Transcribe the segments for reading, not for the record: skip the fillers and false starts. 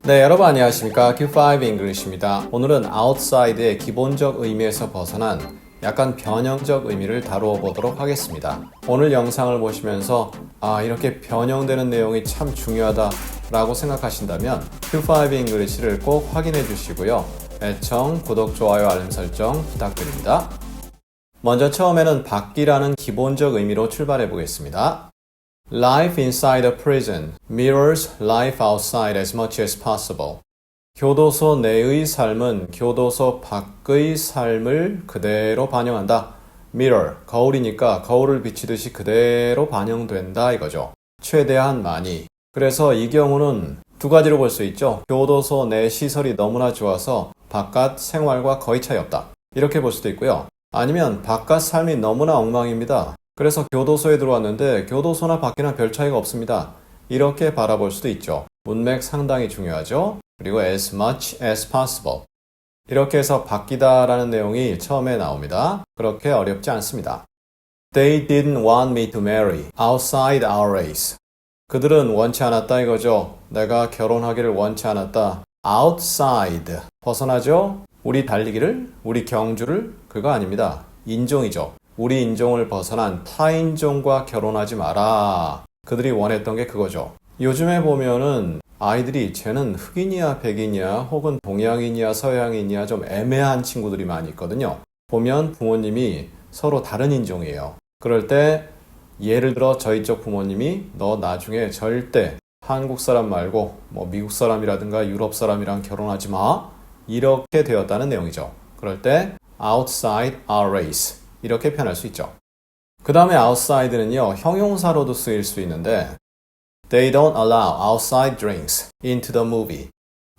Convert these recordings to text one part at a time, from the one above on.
네, 여러분 안녕하십니까? Q5 English입니다. 오늘은 outside의 기본적 의미에서 벗어난 약간 변형적 의미를 다루어 보도록 하겠습니다. 오늘 영상을 보시면서 이렇게 변형되는 내용이 참 중요하다 라고 생각하신다면 Q5 English를 꼭 확인해 주시고요. 애청, 구독, 좋아요, 알림 설정 부탁드립니다. 먼저 처음에는 밖이라는 기본적 의미로 출발해 보겠습니다. Life inside a prison mirrors life outside as much as possible. 교도소 내의 삶은 교도소 밖의 삶을 그대로 반영한다. Mirror, 거울이니까 거울을 비치듯이 그대로 반영된다 이거죠. 최대한 많이. 그래서 이 경우는 두 가지로 볼 수 있죠. 교도소 내 시설이 너무나 좋아서 바깥 생활과 거의 차이 없다. 이렇게 볼 수도 있고요. 아니면 바깥 삶이 너무나 엉망입니다. 그래서 교도소에 들어왔는데 교도소나 밖이나 별 차이가 없습니다. 이렇게 바라볼 수도 있죠. 문맥 상당히 중요하죠. 그리고 as much as possible. 이렇게 해서 바뀌다 라는 내용이 처음에 나옵니다. 그렇게 어렵지 않습니다. They didn't want me to marry outside our race. 그들은 원치 않았다 이거죠. 내가 결혼하기를 원치 않았다. outside. 벗어나죠? 우리 달리기를, 우리 경주를 그거 아닙니다. 인종이죠. 우리 인종을 벗어난 타인종과 결혼하지 마라. 그들이 원했던 게 그거죠. 요즘에 보면은 아이들이 쟤는 흑인이야 백인이야 혹은 동양인이야 서양인이야 좀 애매한 친구들이 많이 있거든요. 보면 부모님이 서로 다른 인종이에요. 그럴 때 예를 들어 저희 쪽 부모님이 너 나중에 절대 한국 사람 말고 뭐 미국 사람이라든가 유럽 사람이랑 결혼하지 마. 이렇게 되었다는 내용이죠. 그럴 때 outside our race. 이렇게 표현할 수 있죠. 그 다음에 outside는요, 형용사로도 쓰일 수 있는데 They don't allow outside drinks into the movie.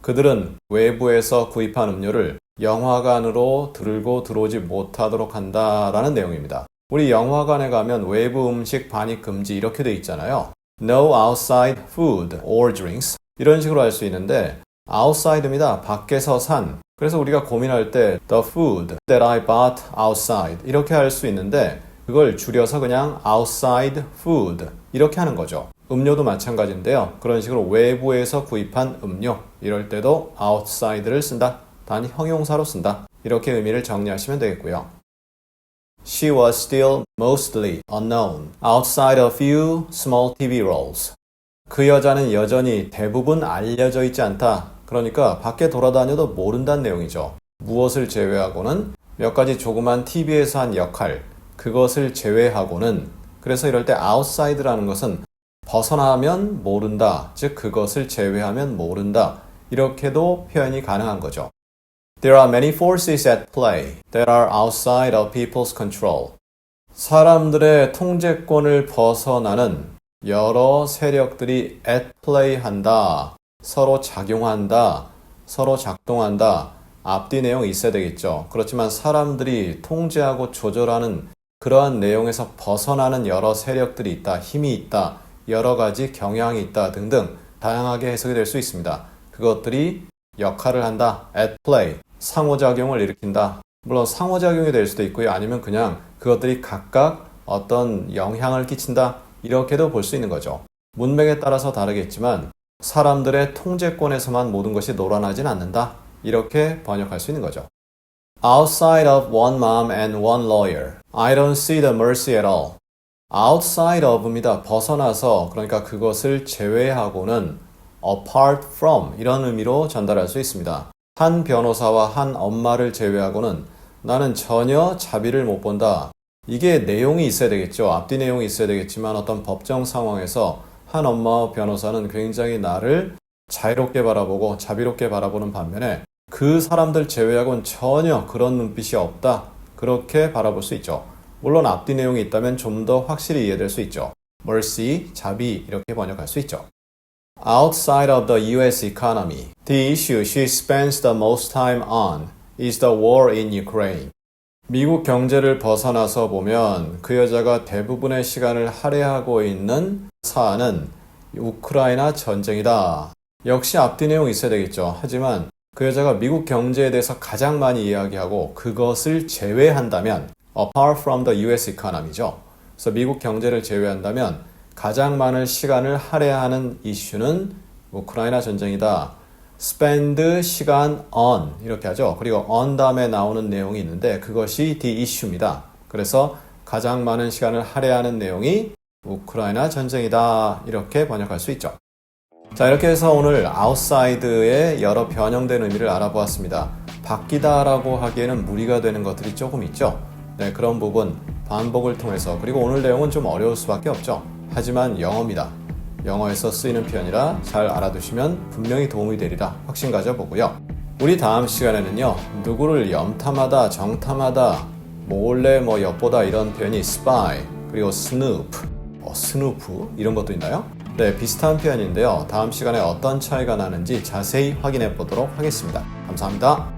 그들은 외부에서 구입한 음료를 영화관으로 들고 들어오지 못하도록 한다라는 내용입니다. 우리 영화관에 가면 외부 음식 반입 금지 이렇게 돼 있잖아요. No outside food or drinks. 이런 식으로 할 수 있는데 outside입니다. 밖에서 산. 그래서 우리가 고민할 때 the food that I bought outside 이렇게 할 수 있는데 그걸 줄여서 그냥 outside food 이렇게 하는 거죠. 음료도 마찬가지인데요. 그런 식으로 외부에서 구입한 음료 이럴 때도 outside를 쓴다. 단 형용사로 쓴다. 이렇게 의미를 정리하시면 되겠고요. She was still mostly unknown outside a few small TV roles. 그 여자는 여전히 대부분 알려져 있지 않다. 그러니까 밖에 돌아다녀도 모른다는 내용이죠. 무엇을 제외하고는 몇 가지 조그만 TV에서 한 역할, 그것을 제외하고는 그래서 이럴 때 outside라는 것은 벗어나면 모른다, 즉 그것을 제외하면 모른다 이렇게도 표현이 가능한 거죠. There are many forces at play that are outside of people's control. 사람들의 통제권을 벗어나는 여러 세력들이 at play 한다. 서로 작용한다, 서로 작동한다, 앞뒤 내용이 있어야 되겠죠. 그렇지만 사람들이 통제하고 조절하는 그러한 내용에서 벗어나는 여러 세력들이 있다, 힘이 있다, 여러 가지 경향이 있다 등등 다양하게 해석이 될 수 있습니다. 그것들이 역할을 한다, at play, 상호작용을 일으킨다. 물론 상호작용이 될 수도 있고요. 아니면 그냥 그것들이 각각 어떤 영향을 끼친다, 이렇게도 볼 수 있는 거죠. 문맥에 따라서 다르겠지만 사람들의 통제권에서만 모든 것이 놀아나진 않는다. 이렇게 번역할 수 있는 거죠. Outside of one mom and one lawyer, I don't see the mercy at all. Outside of입니다. 벗어나서, 그러니까 그것을 제외하고는 apart from 이런 의미로 전달할 수 있습니다. 한 변호사와 한 엄마를 제외하고는 나는 전혀 자비를 못 본다. 이게 내용이 있어야 되겠죠. 앞뒤 내용이 있어야 되겠지만 어떤 법정 상황에서 한 엄마와 변호사는 굉장히 나를 자유롭게 바라보고 자비롭게 바라보는 반면에 그 사람들 제외하고는 전혀 그런 눈빛이 없다. 그렇게 바라볼 수 있죠. 물론 앞뒤 내용이 있다면 좀 더 확실히 이해될 수 있죠. mercy, 자비 이렇게 번역할 수 있죠. Outside of the US economy, the issue she spends the most time on is the war in Ukraine. 미국 경제를 벗어나서 보면 그 여자가 대부분의 시간을 할애하고 있는 사안은 우크라이나 전쟁이다. 역시 앞뒤 내용이 있어야 되겠죠. 하지만 그 여자가 미국 경제에 대해서 가장 많이 이야기하고 그것을 제외한다면 apart from the US economy죠. 그래서 미국 경제를 제외한다면 가장 많은 시간을 할애하는 이슈는 우크라이나 전쟁이다. spend 시간 on 이렇게 하죠. 그리고 on 다음에 나오는 내용이 있는데 그것이 the issue입니다. 그래서 가장 많은 시간을 할애하는 내용이 우크라이나 전쟁이다 이렇게 번역할 수 있죠. 자, 이렇게 해서 오늘 outside의 여러 변형된 의미를 알아보았습니다. 바뀌다라고 하기에는 무리가 되는 것들이 조금 있죠. 네, 그런 부분 반복을 통해서 그리고 오늘 내용은 좀 어려울 수밖에 없죠. 하지만 영어입니다. 영어에서 쓰이는 표현이라 잘 알아두시면 분명히 도움이 되리라 확신 가져보고요. 우리 다음 시간에는요. 누구를 염탐하다, 정탐하다, 몰래 엿보다 이런 표현이 spy, 그리고 snoop, 스누프 이런 것도 있나요? 네, 비슷한 표현인데요. 다음 시간에 어떤 차이가 나는지 자세히 확인해 보도록 하겠습니다. 감사합니다.